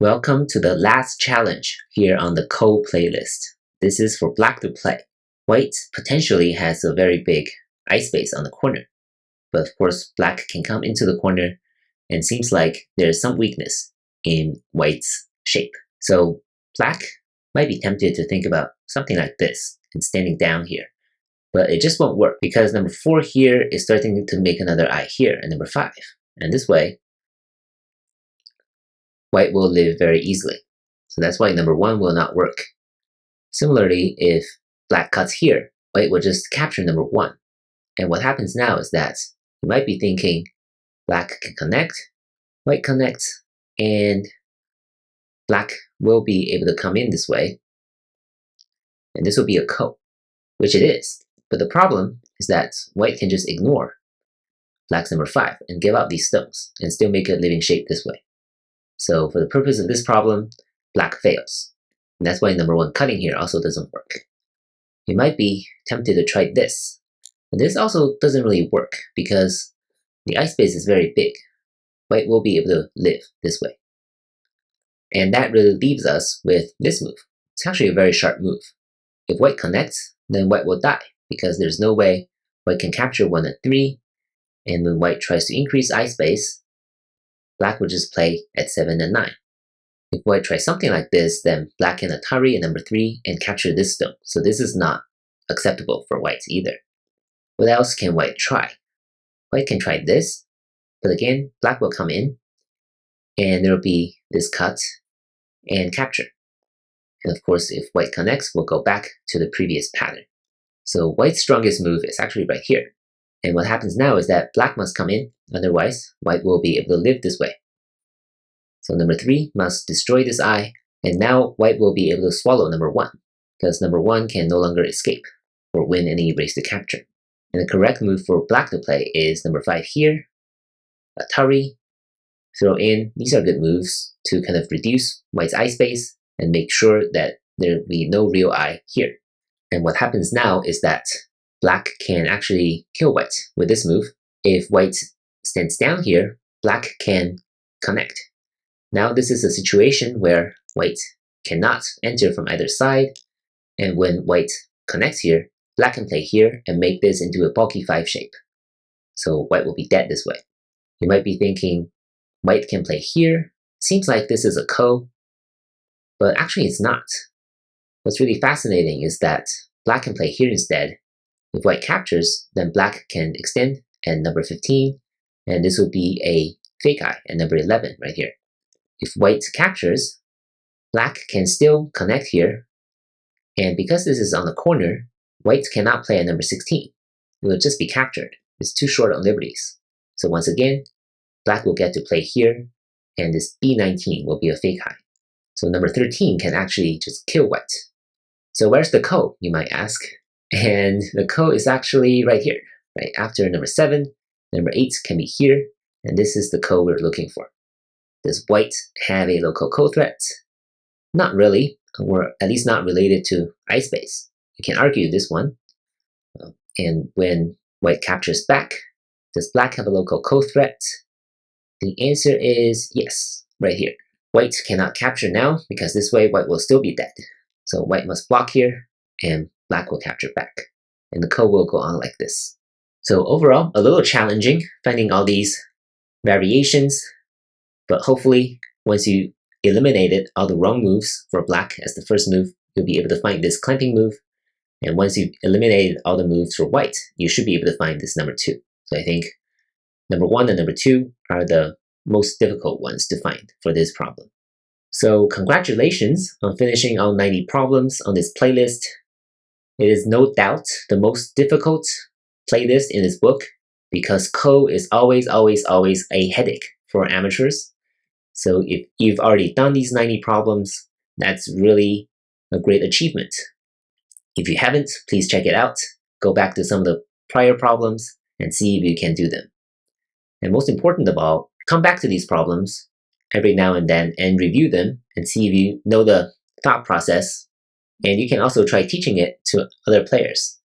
Welcome to the last challenge here on the Ko playlist. This is for black to play. White potentially has a very big ice space on the corner, but of course black can come into the corner and seems like there's some weakness in white's shape. So black might be tempted to think about something like this and standing down here, but it just won't work because number 4 here is starting to make another eye here and number 5. And this way, white will live very easily. So that's why number 1 will not work. Similarly, if black cuts here, white will just capture number 1. And what happens now is that you might be thinking black can connect, white connects, and black will be able to come in this way. And this will be a ko, which it is. But the problem is that white can just ignore black's number 5 and give out these stones and still make a living shape this way. So for the purpose of this problem, black fails. And that's why number 1 cutting here also doesn't work. You might be tempted to try this. But this also doesn't really work because the ice space is very big. White will be able to live this way. And that really leaves us with this move. It's actually a very sharp move. If white connects, then white will die because there's no way white can capture 1 and 3. And when white tries to increase ice space, black would just play at 7 and 9. If white tries something like this, then black can Atari at number 3 and capture this stone. So this is not acceptable for white either. What else can white try? White can try this, but again, black will come in, and there will be this cut and capture. And of course, if white connects, we'll go back to the previous pattern. So white's strongest move is actually right here. And what happens now is that black must come in, otherwise white will be able to live this way. So number 3 must destroy this eye, and now white will be able to swallow number 1, because number 1 can no longer escape or win any race to capture. And the correct move for black to play is number 5 here, Atari, throw in. These are good moves to kind of reduce white's eye space and make sure that there will be no real eye here. And what happens now is that black can actually kill white with this move. If white stands down here, black can connect. Now this is a situation where white cannot enter from either side, and when white connects here, black can play here and make this into a bulky 5 shape. So white will be dead this way. You might be thinking white can play here. Seems like this is a ko, but actually it's not. What's really fascinating is that black can play here instead. If white captures, then black can extend at number 15, and this will be a fake eye at number 11 right here. If white captures, black can still connect here, and because this is on the corner, white cannot play at number 16. It will just be captured. It's too short on liberties. So once again, black will get to play here, and this B19 will be a fake eye. So number 13 can actually just kill white. So where's the ko, you might ask? And the ko is actually right here, right after number 7. Number 8 can be here, and this is the ko we're looking for. Does white have a local ko threat? Not really, or at least not related to ice space. You can argue this one. And when white captures back, does black have a local ko threat? The answer is yes, right here. White cannot capture now because this way white will still be dead. So white must block here, and black will capture back. And the ko will go on like this. So overall, a little challenging finding all these variations, but hopefully once you eliminated all the wrong moves for black as the first move, you'll be able to find this clamping move. And once you've eliminated all the moves for white, you should be able to find this number 2. So I think number 1 and number 2 are the most difficult ones to find for this problem. So congratulations on finishing all 90 problems on this playlist. It is no doubt the most difficult playlist in this book because ko is always a headache for amateurs. So if you've already done these 90 problems, that's really a great achievement. If you haven't, please check it out. Go back to some of the prior problems and see if you can do them. And most important of all, come back to these problems every now and then and review them and see if you know the thought process. And you can also try teaching it to other players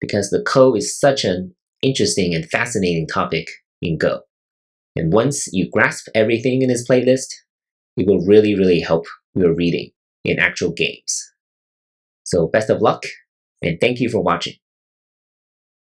because the ko is such an interesting and fascinating topic in Go. And once you grasp everything in this playlist, it will really, really help your reading in actual games. So best of luck, and thank you for watching.